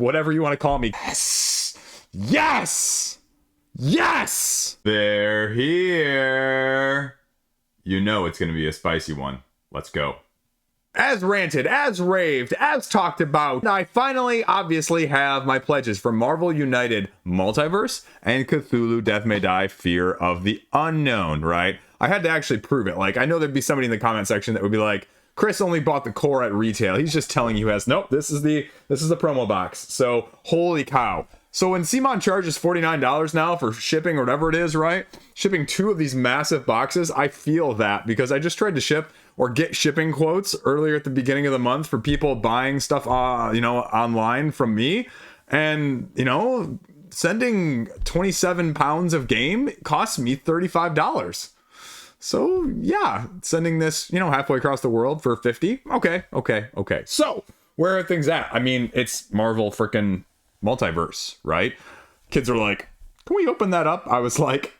whatever you want to call me. Yes! Yes! Yes! They're here. You know it's going to be a spicy one. Let's go. As ranted, as raved, as talked about, I finally obviously have my pledges for Marvel United Multiverse and Cthulhu Death May Die Fear of the Unknown, right? I had to actually prove it. Like, I know there'd be somebody in the comment section that would be like, Chris only bought the core at retail. He's just telling you has. Nope, this is the promo box. So, holy cow. So when Simon charges $49 now for shipping or whatever it is, right? Shipping 2 of these massive boxes, I feel that because I just tried to ship or get shipping quotes earlier at the beginning of the month for people buying stuff, online from me. And, sending 27 pounds of game costs me $35. So yeah, sending this, halfway across the world for 50. Okay. So where are things at? I mean, it's Marvel freaking Multiverse, right? Kids are like, can we open that up? I was like,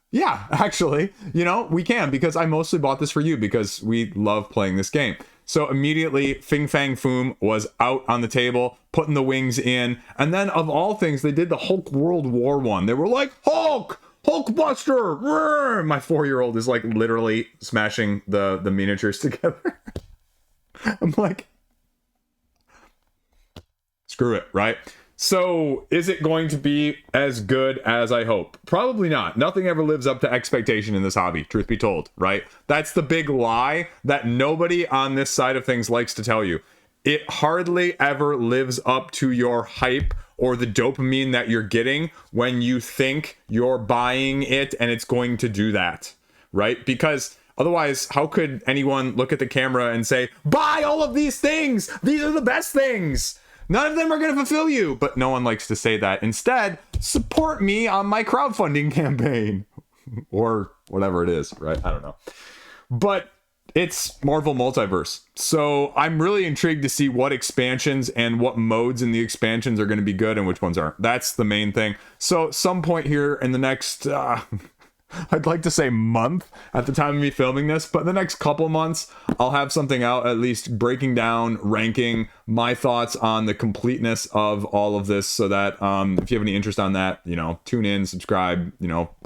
yeah, actually, we can, because I mostly bought this for you because we love playing this game. So immediately Fing Fang Foom was out on the table, putting the wings in. And then of all things, they did the Hulk World War one. They were like, Hulkbuster! Rrr! My 4-year-old is like literally smashing the miniatures together. I'm like, screw it, right? So is it going to be as good as I hope? Probably not. Nothing ever lives up to expectation in this hobby, truth be told, right? That's the big lie that nobody on this side of things likes to tell you. It hardly ever lives up to your hype or the dopamine that you're getting when you think you're buying it and it's going to do that, right? Because otherwise, how could anyone look at the camera and say, buy all of these things? These are the best things. None of them are going to fulfill you. But no one likes to say that. Instead, support me on my crowdfunding campaign. Or whatever it is, right? I don't know. But it's Marvel Multiverse. So I'm really intrigued to see what expansions and what modes in the expansions are going to be good and which ones aren't. That's the main thing. So some point here in the next... I'd like to say month at the time of me filming this, but the next couple months, I'll have something out at least breaking down, ranking my thoughts on the completeness of all of this so that if you have any interest on that, tune in, subscribe,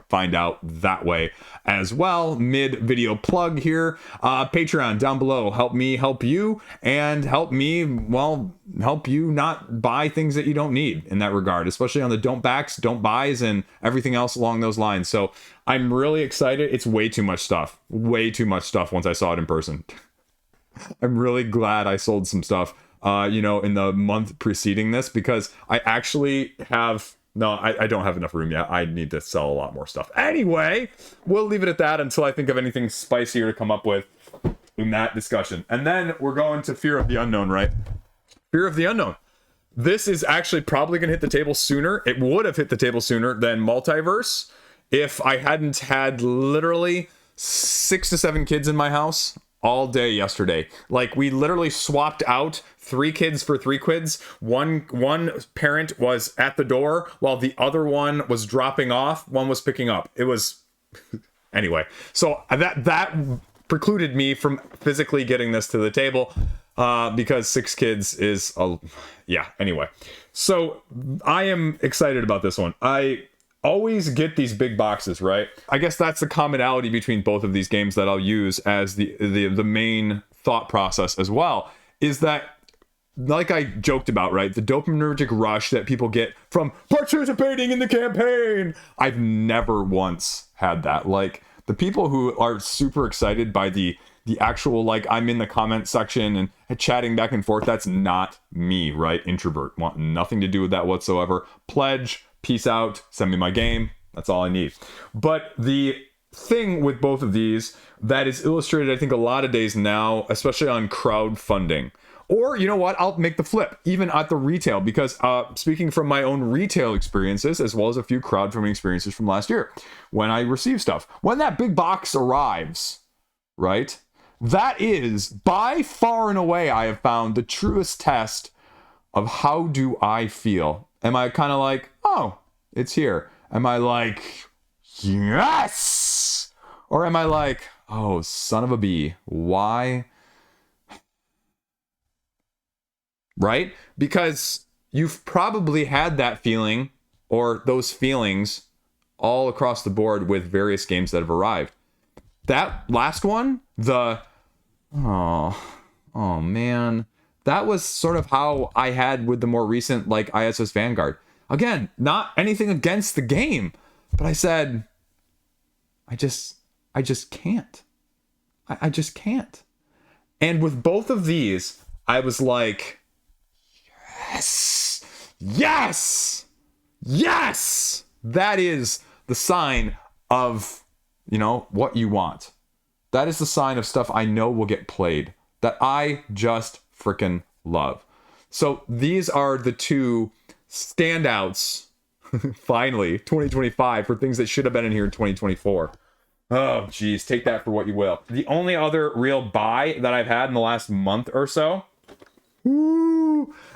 find out that way as well. Mid-video plug here. Patreon down below. Help me help you and help me, help you not buy things that you don't need in that regard, especially on the don't backs, don't buys, and everything else along those lines. So I'm really excited. It's way too much stuff once I saw it in person. I'm really glad I sold some stuff, in the month preceding this, because I actually have... No, I don't have enough room yet. I need to sell a lot more stuff. Anyway, we'll leave it at that until I think of anything spicier to come up with in that discussion. And then we're going to Fear of the Unknown, right? Fear of the Unknown. This is actually probably going to hit the table sooner. It would have hit the table sooner than Multiverse if I hadn't had literally 6 to 7 kids in my house all day yesterday. Like, we literally swapped out 3 kids for 3 kids. One parent was at the door while the other one was dropping off. One was picking up. It was anyway. So that precluded me from physically getting this to the table because 6 kids is anyway. So I am excited about this one. I always get these big boxes, right? I guess that's the commonality between both of these games that I'll use as the main thought process as well, is that, like I joked about, right, the dopaminergic rush that people get from participating in the campaign. I've never once had that. Like, the people who are super excited by the actual, like, I'm in the comment section and chatting back and forth, that's not me, right? Introvert, want nothing to do with that whatsoever. Pledge, peace out, send me my game. That's all I need. But the thing with both of these that is illustrated, I think, a lot of days now, especially on crowdfunding. Or, you know what, I'll make the flip, even at the retail, because speaking from my own retail experiences, as well as a few crowdfunding experiences from last year, when I receive stuff, when that big box arrives, right, that is by far and away, I have found, the truest test of how do I feel. Am I kind of like, oh, it's here? Am I like, yes? Or am I like, oh, son of a bee, why? Right? Because you've probably had that feeling or those feelings all across the board with various games that have arrived. That last one, oh man, that was sort of how I had with the more recent, like, ISS Vanguard. Again, not anything against the game, but I said, I just can't. I just can't. And with both of these, I was like, yes, yes, yes. That is the sign of, you know, what you want. That is the sign of stuff I know will get played, that I just freaking love. So these are the two standouts, finally, 2025, for things that should have been in here in 2024. Oh, geez, take that for what you will. The only other real buy that I've had in the last month or so,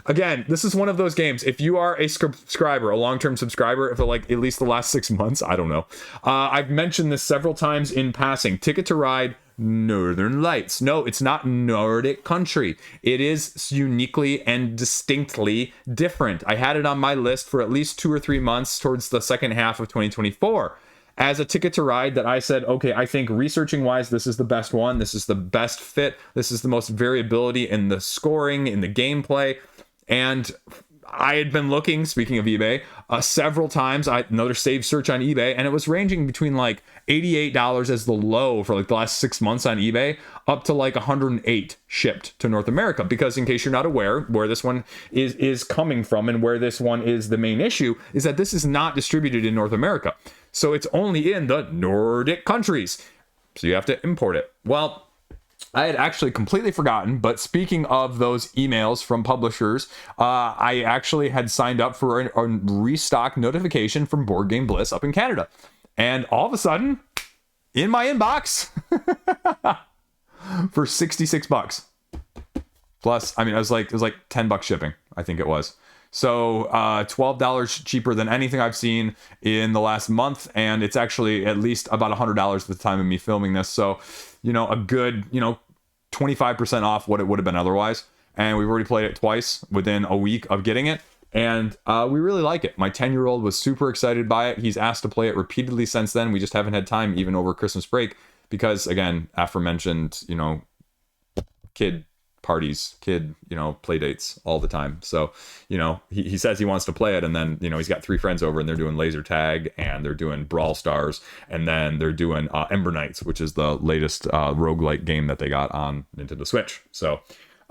again, this is one of those games. If you are a subscriber, a long-term subscriber, for like at least the last 6 months, I don't know. I've mentioned this several times in passing. Ticket to Ride Northern Lights. No, it's not Nordic country. It is uniquely and distinctly different. I had it on my list for at least 2 or 3 months towards the second half of 2024. As a Ticket to Ride that I said, okay, I think researching wise, this is the best one. This is the best fit. This is the most variability in the scoring, in the gameplay. And I had been looking, speaking of eBay, several times, another save search on eBay, and it was ranging between like $88 as the low for like the last 6 months on eBay, up to like 108 shipped to North America. Because in case you're not aware, where this one is coming from and where this one is the main issue, is that this is not distributed in North America. So it's only in the Nordic countries. So you have to import it. Well, I had actually completely forgotten, but speaking of those emails from publishers, I actually had signed up for a restock notification from Board Game Bliss up in Canada. And all of a sudden, in my inbox, for $66. Plus, I mean, it was like $10 shipping, I think it was. So $12 cheaper than anything I've seen in the last month. And it's actually at least about $100 at the time of me filming this. So, you know, a good, 25% off what it would have been otherwise. And we've already played it twice within a week of getting it. And we really like it. My 10-year-old was super excited by it. He's asked to play it repeatedly since then. We just haven't had time, even over Christmas break. Because, again, aforementioned, kid parties, play dates all the time. So, he says he wants to play it, and then, he's got 3 friends over and they're doing laser tag and they're doing Brawl Stars, and then they're doing Ember Knights, which is the latest roguelike game that they got on Nintendo Switch. So,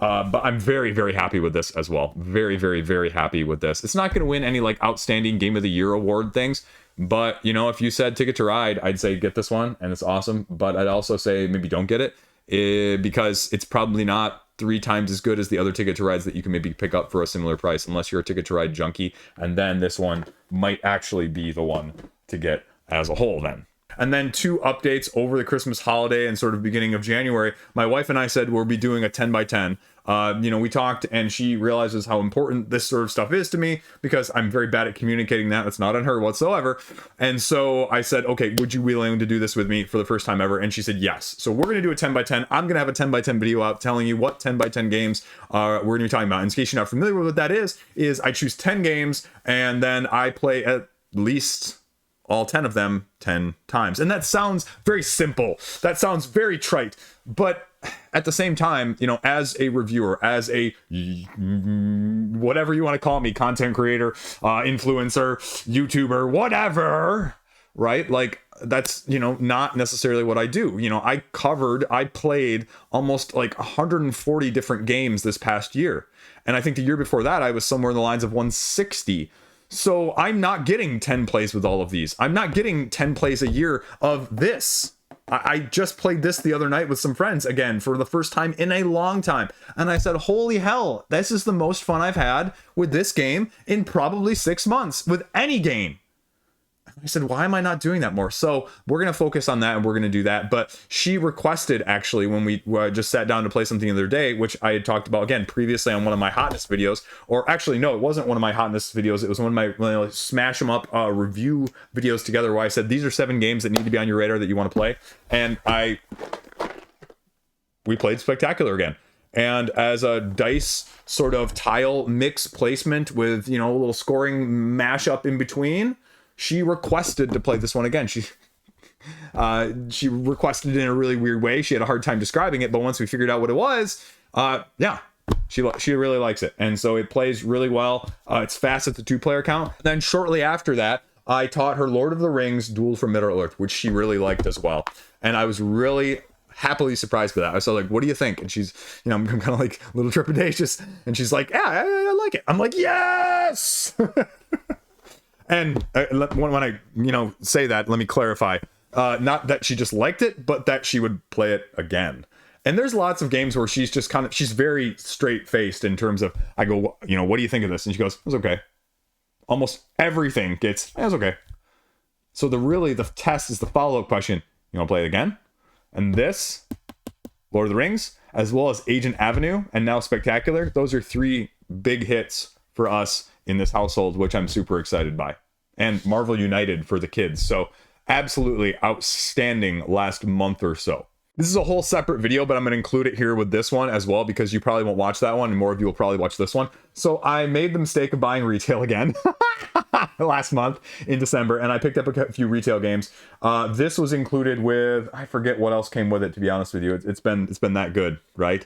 but I'm very, very happy with this as well. Very, very, very happy with this. It's not going to win any like outstanding Game of the Year award things, but if you said Ticket to Ride, I'd say get this one and it's awesome. But I'd also say maybe don't get it, because it's probably not 3 times as good as the other Ticket to Rides that you can maybe pick up for a similar price, unless you're a Ticket to Ride junkie. And then this one might actually be the one to get as a whole then. And then 2 updates over the Christmas holiday and sort of beginning of January. My wife and I said we'll be doing a 10 by 10. We talked, and she realizes how important this sort of stuff is to me, because I'm very bad at communicating that. It's not on her whatsoever. And so I said, okay, would you be willing to do this with me for the first time ever? And she said yes. So we're going to do a 10 by 10. I'm going to have a 10 by 10 video out telling you what 10 by 10 games we're going to be talking about. In case you're not familiar with what that is I choose 10 games, and then I play at least all 10 of them 10 times. And that sounds very simple. That sounds very trite. But at the same time, as a reviewer, as a whatever you want to call me, content creator, influencer, YouTuber, whatever, right? Like, that's, not necessarily what I do. I played almost like 140 different games this past year. And I think the year before that, I was somewhere in the lines of 160. So I'm not getting 10 plays with all of these. I'm not getting 10 plays a year of this. I just played this the other night with some friends, again, for the first time in a long time. And I said, holy hell, this is the most fun I've had with this game in probably 6 months, with any game. I said, why am I not doing that more? So we're going to focus on that, and we're going to do that. But she requested, actually, when we just sat down to play something the other day, which I had talked about, again, previously on one of my hotness videos. Or actually, no, it wasn't one of my hotness videos. It was one of my smash them up review videos together, where I said, these are 7 games that need to be on your radar that you want to play. And we played Spectacular again. And as a dice sort of tile mix placement with, you know, a little scoring mashup in between, she requested to play this one again. She requested it in a really weird way. She had a hard time describing it, but once we figured out what it was, yeah, she really likes it. And so it plays really well. It's fast at the 2-player count. Then shortly after that, I taught her Lord of the Rings Duel for Middle-earth, which she really liked as well. And I was really happily surprised by that. I was like, what do you think? And she's, you know, I'm kind of like a little trepidatious. And she's like, yeah, I like it. I'm like, yes! And when I, you know, say that, let me clarify. Not that she just liked it, but that she would play it again. And there's lots of games where she's just kind of, she's very straight-faced in terms of, I go, you know, what do you think of this? And she goes, it's okay. Almost everything gets, it's okay. So the test is the follow-up question. You want to play it again? And this, Lord of the Rings, as well as Agent Avenue, and now Spectacular, those are 3 big hits for us in this household, which I'm super excited by. And Marvel United for the kids. So absolutely outstanding last month or so. This is a whole separate video, but I'm going to include it here with this one as well, because you probably won't watch that one, and more of you will probably watch this one. So I made the mistake of buying retail again last month in December, and I picked up a few retail games. This was included with, I forget what else came with it, to be honest with you. It's been that good, right?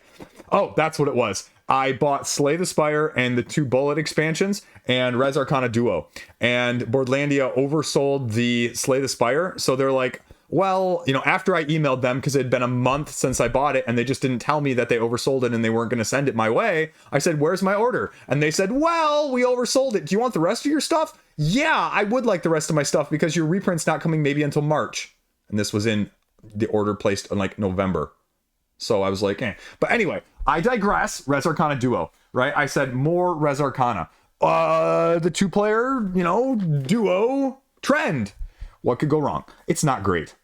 Oh, that's what it was. I bought Slay the Spire and the 2 Bullet expansions and Res Arcana Duo. And Boardlandia oversold the Slay the Spire, so they're like, well, you know, after I emailed them, because it had been a month since I bought it and they just didn't tell me that they oversold it and they weren't going to send it my way, I said, where's my order? And they said, well, we oversold it. Do you want the rest of your stuff? Yeah, I would like the rest of my stuff because your reprint's not coming maybe until March. And this was in the order placed in like November. So I was like, eh. But anyway, I digress. Res Arcana Duo, right? I said more Res Arcana. The 2-player, you know, duo trend. What could go wrong? It's not great.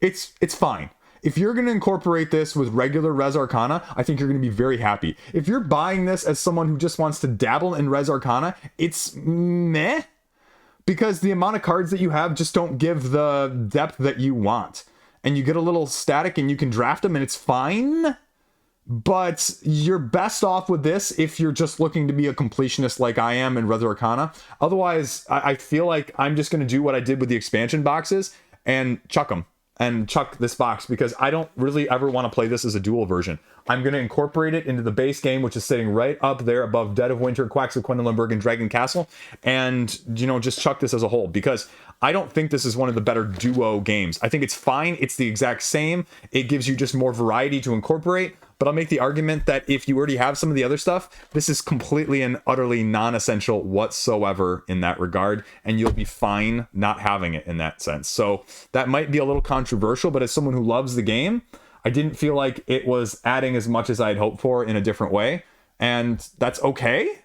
It's fine. If you're going to incorporate this with regular Res Arcana, I think you're going to be very happy. If you're buying this as someone who just wants to dabble in Res Arcana, it's meh. Because the amount of cards that you have just don't give the depth that you want. And you get a little static and you can draft them and it's fine. But you're best off with this if you're just looking to be a completionist like I am in Res Arcana. Otherwise, I feel like I'm just going to do what I did with the expansion boxes and chuck them. And chuck this box, because I don't really ever want to play this as a dual version. I'm going to incorporate it into the base game, which is sitting right up there above Dead of Winter, Quacks of Quedlinburg, and Dragon Castle. And, you know, just chuck this as a whole, because I don't think this is one of the better duo games. I think it's fine. It's the exact same. It gives you just more variety to incorporate. But I'll make the argument that if you already have some of the other stuff, this is completely and utterly non-essential whatsoever in that regard, and you'll be fine not having it in that sense. So that might be a little controversial, but as someone who loves the game, I didn't feel like it was adding as much as I'd hoped for in a different way, and that's okay,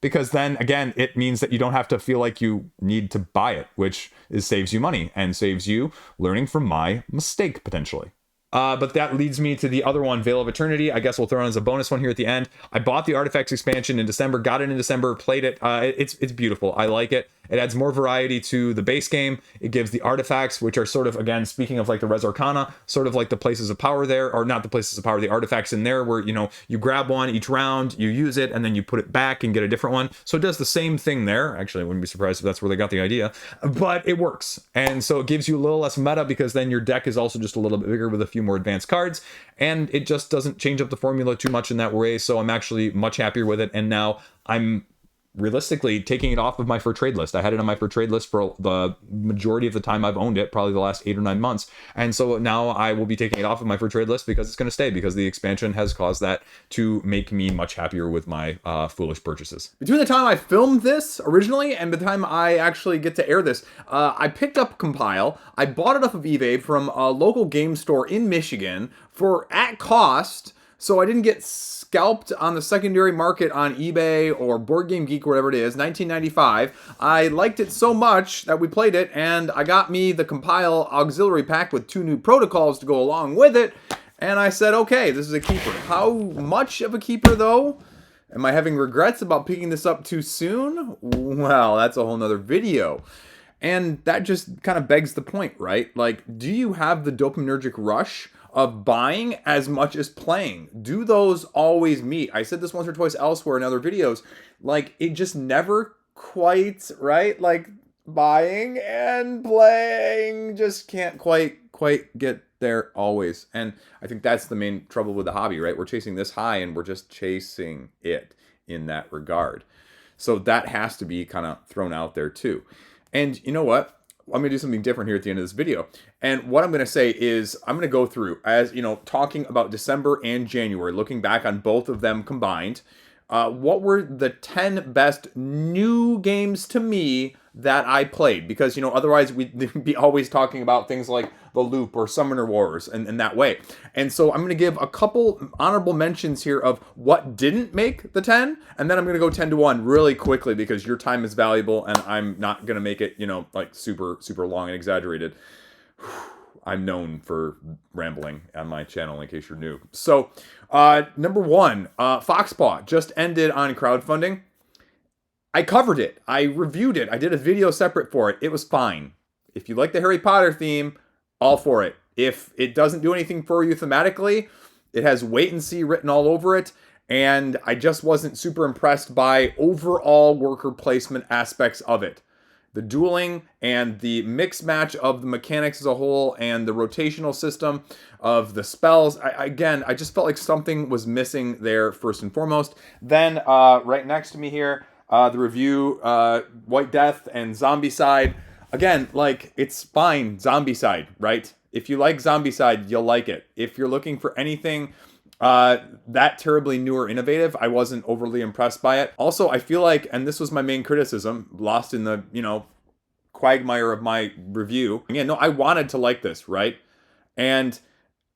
because then, again, it means that you don't have to feel like you need to buy it, which saves you money and saves you learning from my mistake, potentially. But that leads me to the other one, Vale of Eternity. I guess we'll throw in as a bonus one here at the end. I bought the Artifacts expansion in December, got it in December, played it. It's beautiful. I like it. It adds more variety to the base game. It gives the artifacts, which are sort of, again, speaking of like the Res Arcana, sort of like the places of power there, or not the places of power, the artifacts in there where, you know, you grab one each round, you use it, and then you put it back and get a different one. So it does the same thing there. Actually, I wouldn't be surprised if that's where they got the idea, but it works. And so it gives you a little less meta, because then your deck is also just a little bit bigger with a few more advanced cards, and it just doesn't change up the formula too much in that way. So I'm actually much happier with it. And now I'm realistically taking it off of my for trade list. I had it on my for trade list for the majority of the time I've owned it, probably the last 8 or 9 months. And so now I will be taking it off of my for trade list, because it's going to stay, because the expansion has caused that to make me much happier with my foolish purchases. Between the time I filmed this originally and the time I actually get to air this, I picked up Compile. I bought it off of eBay from a local game store in Michigan for at cost, so I didn't get scalped on the secondary market on eBay or Board Game Geek or whatever it is. $19.95. I liked it so much that we played it, and I got me the Compile auxiliary pack with 2 new protocols to go along with it, and I said, okay, this is a keeper. How much of a keeper, though? Am I having regrets about picking this up too soon? Well, that's a whole nother video. And that just kind of begs the point, right? Like, do you have the dopaminergic rush of buying as much as playing. Do those always meet? I said this once or twice elsewhere in other videos. Like, it just never quite, right? Like, buying and playing just can't quite get there always. And I think that's the main trouble with the hobby, right? We're chasing this high and we're just chasing it in that regard. So that has to be kind of thrown out there too. And you know what? I'm going to do something different here at the end of this video. And what I'm going to say is I'm going to go through, as you know, talking about December and January, looking back on both of them combined. What were the 10 best new games to me that I played? Because, you know, otherwise we'd be always talking about things like The Loop or Summoner Wars and that way. And so I'm going to give a couple honorable mentions here of what didn't make the 10. And then I'm going to go 10 to 1 really quickly because your time is valuable and I'm not going to make it, you know, like super long and exaggerated. I'm known for rambling on my channel in case you're new. So, number 1, Foxpaw just ended on crowdfunding. I covered it. I reviewed it. I did a video separate for it. It was fine. If you like the Harry Potter theme, all for it. If it doesn't do anything for you thematically, it has wait and see written all over it. And I just wasn't super impressed by overall worker placement aspects of it. The dueling and the mix match of the mechanics as a whole and the rotational system of the spells. I just felt like something was missing there first and foremost. Then right next to me here, the review, White Death and Zombicide. Again, like, it's fine, Zombicide, right? If you like Zombicide, you'll like it. If you're looking for anything that terribly new or innovative, I wasn't overly impressed by it. Also, I feel like, and this was my main criticism, lost in the, you know, quagmire of my review. Again, no, I wanted to like this, right? And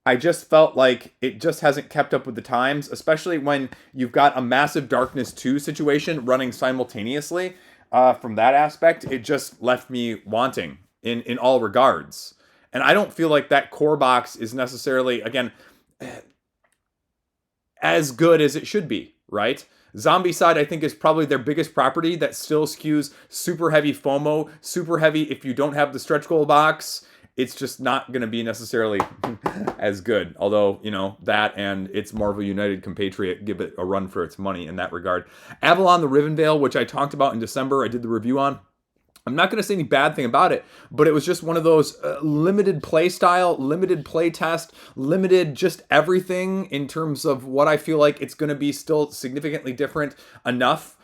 I just felt like it just hasn't kept up with the times, especially when you've got a massive Darkness 2 situation running simultaneously. From that aspect, it just left me wanting in all regards. And I don't feel like that core box is necessarily, again, as good as it should be, right? Zombicide, I think, is probably their biggest property that still skews super heavy FOMO, super heavy if you don't have the stretch goal box. It's just not going to be necessarily as good. Although, you know, that and its Marvel United compatriot give it a run for its money in that regard. Avalon the Rivendell, which I talked about in December, I did the review on. I'm not going to say any bad thing about it, but it was just one of those limited play style, limited play test, limited just everything in terms of what I feel like it's going to be still significantly different enough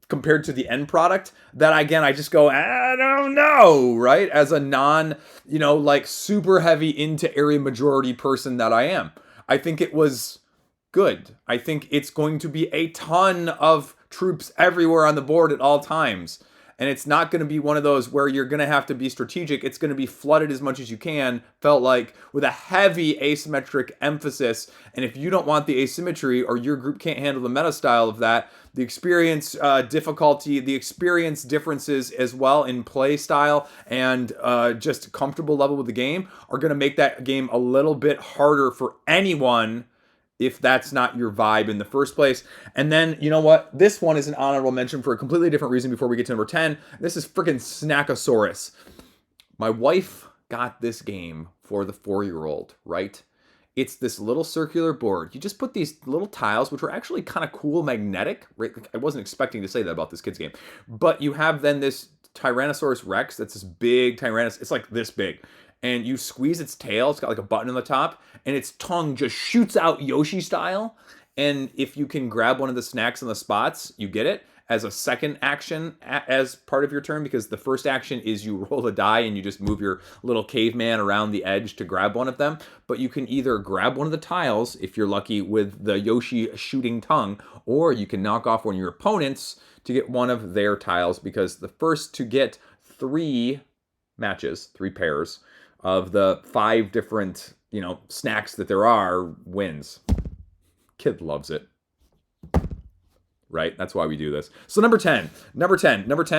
compared to the end product that, again, I just go, I don't know, right? As a non, you know, like super heavy into area majority person that I am. I think it was good. I think it's going to be a ton of troops everywhere on the board at all times. And it's not going to be one of those where you're going to have to be strategic. It's going to be flooded as much as you can, felt like, with a heavy asymmetric emphasis. And if you don't want the asymmetry or your group can't handle the meta style of that, the experience difficulty, the experience differences as well in play style and just comfortable level with the game are going to make that game a little bit harder for anyone if that's not your vibe in the first place. And then, you know what? This one is an honorable mention for a completely different reason before we get to number 10. This is freaking Snackosaurus. My wife got this game for the 4-year-old, right? It's this little circular board. You just put these little tiles, which are actually kind of cool, magnetic. Right? I wasn't expecting to say that about this kid's game. But you have then this Tyrannosaurus Rex that's this big Tyrannosaurus. It's like this big. And you squeeze its tail, it's got like a button on the top, and its tongue just shoots out Yoshi style. And if you can grab one of the snacks on the spots, you get it as a second action as part of your turn, because the first action is you roll a die and you just move your little caveman around the edge to grab one of them. But you can either grab one of the tiles, if you're lucky, with the Yoshi shooting tongue, or you can knock off one of your opponents to get one of their tiles, because the first to get 3 matches, 3 pairs, of the 5 different, you know, snacks that there are wins. Kid loves it. Right? That's why we do this. So number 10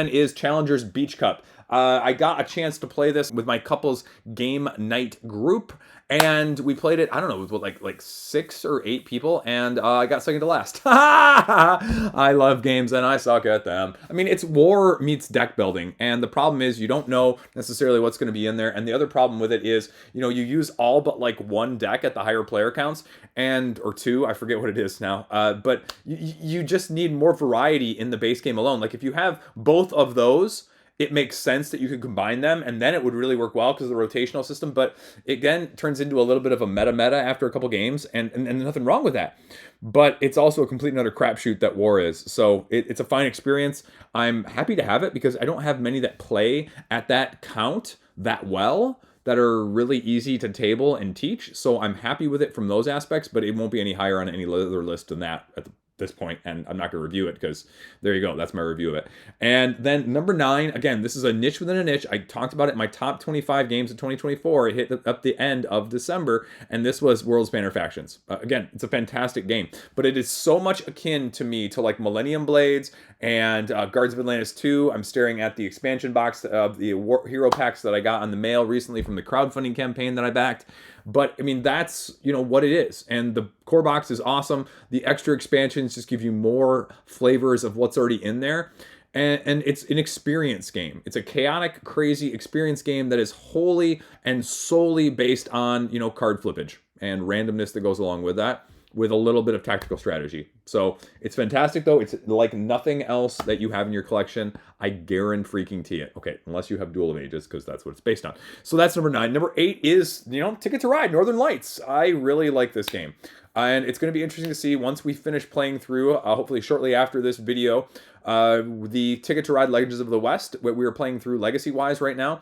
is Challenger's Beach Cup. I got a chance to play this with my couple's game night group, And we played it, I don't know, with like 6 or 8 people, and I got second to last. I love games and I suck at them. I mean, it's war meets deck building, and the problem is you don't know necessarily what's going to be in there. And the other problem with it is, you use all but like one deck at the higher player counts, or two, I forget what it is now. But you just need more variety in the base game alone. Like if you have both of those, it makes sense that you could combine them, and then it would really work well because of the rotational system. But it again turns into a little bit of a meta after a couple games, and nothing wrong with that. But it's also a complete another crapshoot that war is. So it's a fine experience. I'm happy to have it because I don't have many that play at that count that well, that are really easy to table and teach. So I'm happy with it from those aspects, but it won't be any higher on any other list than that at this point, and I'm not going to review it because there you go, that's my review of it. And then number 9, again, this is a niche within a niche. I talked about it in my top 25 games of 2024. It hit up the end of December, and this was World's Banner Factions. Again, it's a fantastic game, but it is so much akin to me to like Millennium Blades and Guards of Atlantis 2. I'm staring at the expansion box of the hero packs that I got on the mail recently from the crowdfunding campaign that I backed. But I mean, that's what it is, and the core box is awesome. The extra expansions just give you more flavors of what's already in there, and it's an experience game. It's a chaotic, crazy experience game that is wholly and solely based on card flippage and randomness that goes along with that, with a little bit of tactical strategy. So it's fantastic, though. It's like nothing else that you have in your collection. I guarantee it. Okay, unless you have Duel of Ages, because that's what it's based on. So that's number 9. Number 8 is, Ticket to Ride, Northern Lights. I really like this game. And it's going to be interesting to see once we finish playing through, hopefully shortly after this video, the Ticket to Ride Legends of the West, what we are playing through legacy-wise right now,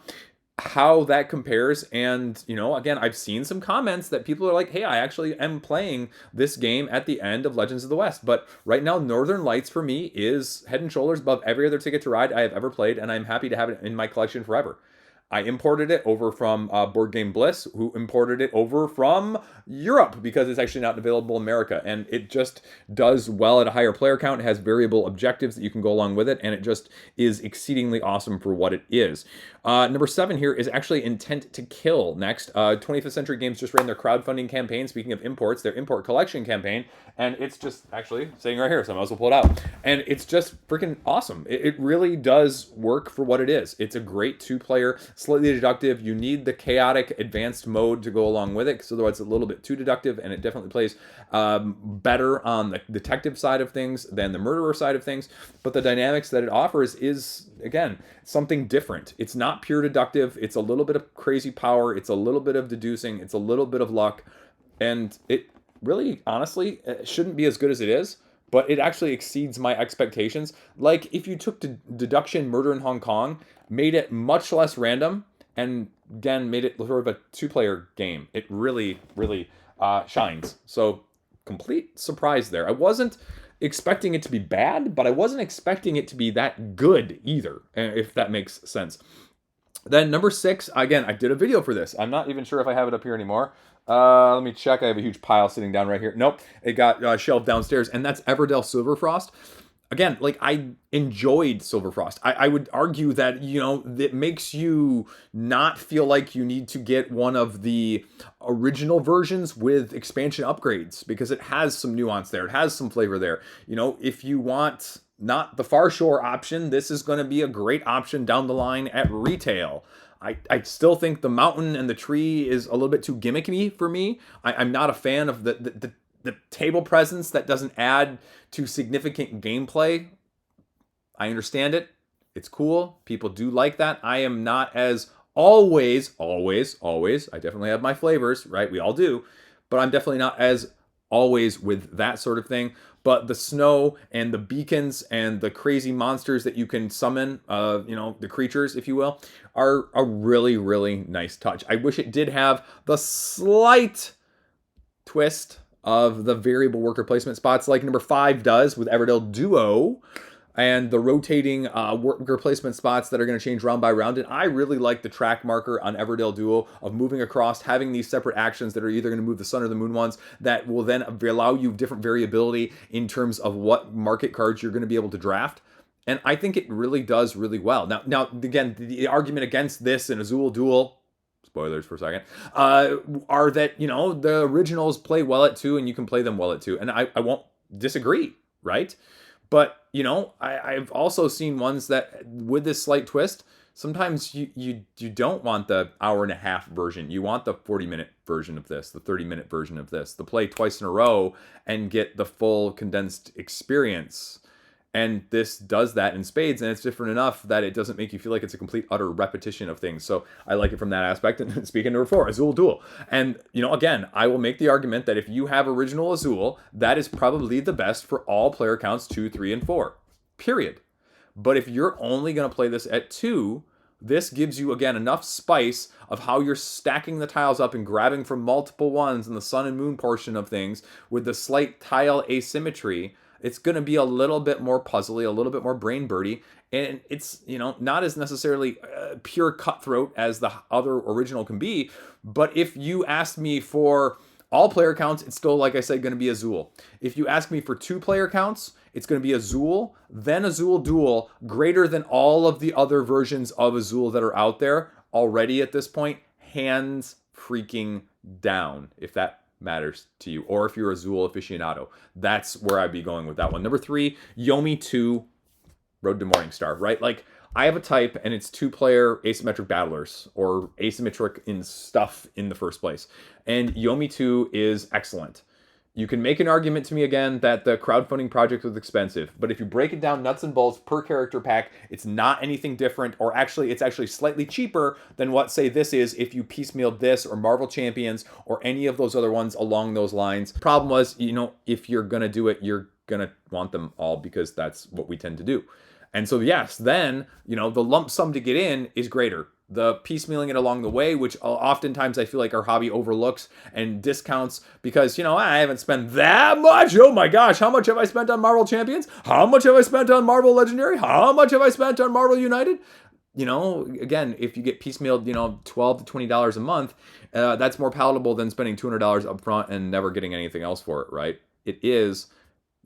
how that compares. And again, I've seen some comments that people are like, hey, I actually am playing this game at the end of Legends of the West, but right now Northern Lights for me is head and shoulders above every other Ticket to Ride I have ever played, and I'm happy to have it in my collection forever. I imported it over from Board Game Bliss, who imported it over from Europe because it's actually not available in America. And it just does well at a higher player count. It has variable objectives that you can go along with it, and it just is exceedingly awesome for what it is. Number 7 here is actually Intent to Kill next. 25th Century Games just ran their crowdfunding campaign, speaking of imports, their import collection campaign, and it's just actually sitting right here, so I might as well pull it out. And it's just freaking awesome. It really does work for what it is. It's a great 2-player, slightly deductive. You need the chaotic advanced mode to go along with it, because otherwise it's a little bit too deductive, and it definitely plays better on the detective side of things than the murderer side of things. But the dynamics that it offers is, again, something different. It's not pure deductive. It's a little bit of crazy power. It's a little bit of deducing. It's a little bit of luck. And it really, honestly, shouldn't be as good as it is, but it actually exceeds my expectations. Like, if you took deduction Murder in Hong Kong, made it much less random, and again, made it sort of a 2-player game, it really, really shines. So, complete surprise there. I wasn't expecting it to be bad, but I wasn't expecting it to be that good either, if that makes sense. Then number 6, again, I did a video for this. I'm not even sure if I have it up here anymore. Let me check. I have a huge pile sitting down right here. Nope, it got shelved downstairs, and that's Everdell Silverfrost. Again, like, I enjoyed Silverfrost. I would argue that, it makes you not feel like you need to get one of the original versions with expansion upgrades, because it has some nuance there. It has some flavor there. If you want not the Far Shore option, this is going to be a great option down the line at retail. I still think the mountain and the tree is a little bit too gimmicky for me. I'm not a fan of the table presence that doesn't add to significant gameplay. I understand it. It's cool. People do like that. I am not as always, I definitely have my flavors, right? We all do. But I'm definitely not as always with that sort of thing. But the snow and the beacons and the crazy monsters that you can summon, the creatures, if you will, are a really, really nice touch. I wish it did have the slight twist of the variable worker placement spots like number 5 does with Everdell Duo, and the rotating worker placement spots that are going to change round by round. And I really like the track marker on Everdell Duo of moving across, having these separate actions that are either going to move the sun or the moon ones that will then allow you different variability in terms of what market cards you're going to be able to draft. And I think it really does really well. Now again, the argument against this in Azul Duel, spoilers for a second, are that, the originals play well at 2 and you can play them well at 2. And I won't disagree, right? But, I've also seen ones that, with this slight twist, sometimes you don't want the hour and a half version. You want the 40-minute version of this, the 30-minute version of this, to play twice in a row and get the full condensed experience. And this does that in spades, and it's different enough that it doesn't make you feel like it's a complete, utter repetition of things. So I like it from that aspect. And speaking number 4, Azul Duel. And, again, I will make the argument that if you have original Azul, that is probably the best for all player counts 2, 3, and 4. Period. But if you're only going to play this at 2, this gives you, again, enough spice of how you're stacking the tiles up and grabbing from multiple ones in the sun and moon portion of things with the slight tile asymmetry. It's going to be a little bit more puzzly, a little bit more brain birdy, and it's, not as necessarily pure cutthroat as the other original can be. But if you asked me for all player counts, it's still, like I said, going to be Azul. If you ask me for 2 player counts, it's going to be Azul, then Azul Duel, greater than all of the other versions of Azul that are out there already at this point, hands freaking down, if that matters to you, or if you're a Azul aficionado. That's where I'd be going with that one. Number 3, Yomi-I, Road to Morningstar, right? Like, I have a type, and it's 2-player asymmetric battlers, or asymmetric in stuff in the first place. And Yomi-I is excellent. You can make an argument to me again that the crowdfunding project was expensive, but if you break it down nuts and bolts per character pack, it's not anything different, or actually, it's actually slightly cheaper than what, say, this is if you piecemealed this, or Marvel Champions, or any of those other ones along those lines. Problem was, if you're going to do it, you're going to want them all because that's what we tend to do. And so, yes, then, the lump sum to get in is greater. The piecemealing it along the way, which oftentimes I feel like our hobby overlooks and discounts because, I haven't spent that much. Oh my gosh, how much have I spent on Marvel Champions? How much have I spent on Marvel Legendary? How much have I spent on Marvel United? Again, if you get piecemealed, $12 to $20 a month, that's more palatable than spending $200 up front and never getting anything else for it, right? It is.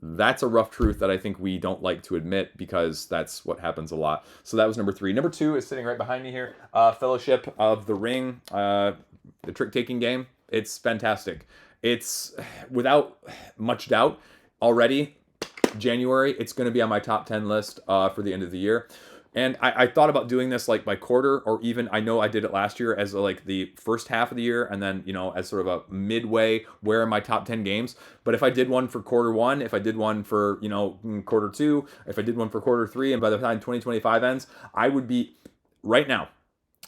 That's a rough truth that I think we don't like to admit because that's what happens a lot. So that was number 3. Number 2 is sitting right behind me here. Fellowship of the Ring, the trick-taking game. It's fantastic. It's, without much doubt, already January, it's going to be on my top 10 list for the end of the year. And I thought about doing this like by quarter, or even, I know I did it last year as like the first half of the year, and then, as sort of a midway, where are my top 10 games. But if I did one for quarter 1, if I did one for, quarter 2, if I did one for quarter 3, and by the time 2025 ends, I would be, right now,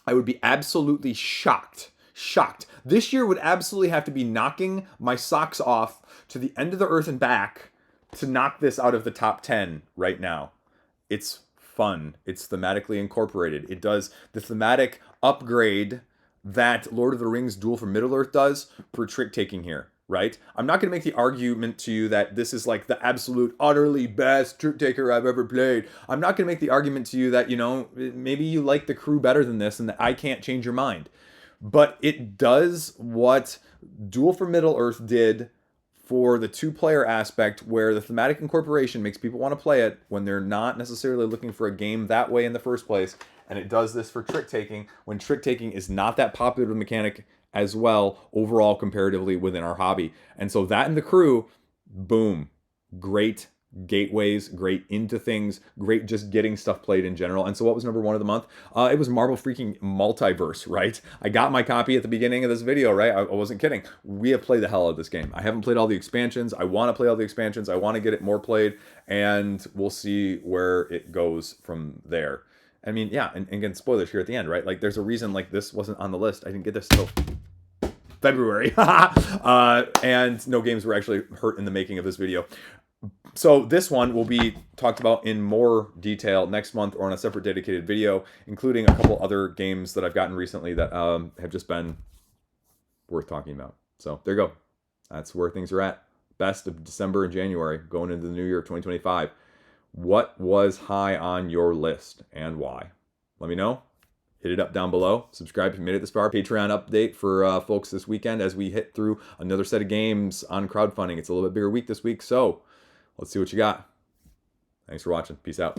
I would be absolutely shocked. This year would absolutely have to be knocking my socks off to the end of the earth and back to knock this out of the top 10 right now. It's fun. It's thematically incorporated. It does the thematic upgrade that Lord of the Rings Duel for Middle-earth does for trick-taking here, right? I'm not going to make the argument to you that this is like the absolute, utterly best trick-taker I've ever played. I'm not going to make the argument to you that, maybe you like the crew better than this and that I can't change your mind. But it does what Duel for Middle-earth did for the 2-player aspect, where the thematic incorporation makes people want to play it when they're not necessarily looking for a game that way in the first place. And it does this for trick-taking when trick-taking is not that popular of a mechanic as well overall comparatively within our hobby. And so that and the crew, boom, great gateways, great into things, great just getting stuff played in general. And so what was number 1 of the month? It was Marvel freaking Multiverse, right? I got my copy at the beginning of this video, right? I wasn't kidding. We have played the hell out of this game. I haven't played all the expansions. I want to play all the expansions. I want to get it more played, and we'll see where it goes from there. I mean, yeah, and again, spoilers here at the end, right? Like, there's a reason like this wasn't on the list. I didn't get this till February. And no games were actually hurt in the making of this video. So this one will be talked about in more detail next month or on a separate dedicated video, including a couple other games that I've gotten recently that have just been worth talking about. So there you go. That's where things are at. Best of December and January, going into the new year of 2025. What was high on your list and why? Let me know. Hit it up down below. Subscribe if you made it this far. Patreon update for folks this weekend as we hit through another set of games on crowdfunding. It's a little bit bigger week this week, so let's see what you got. Thanks for watching. Peace out.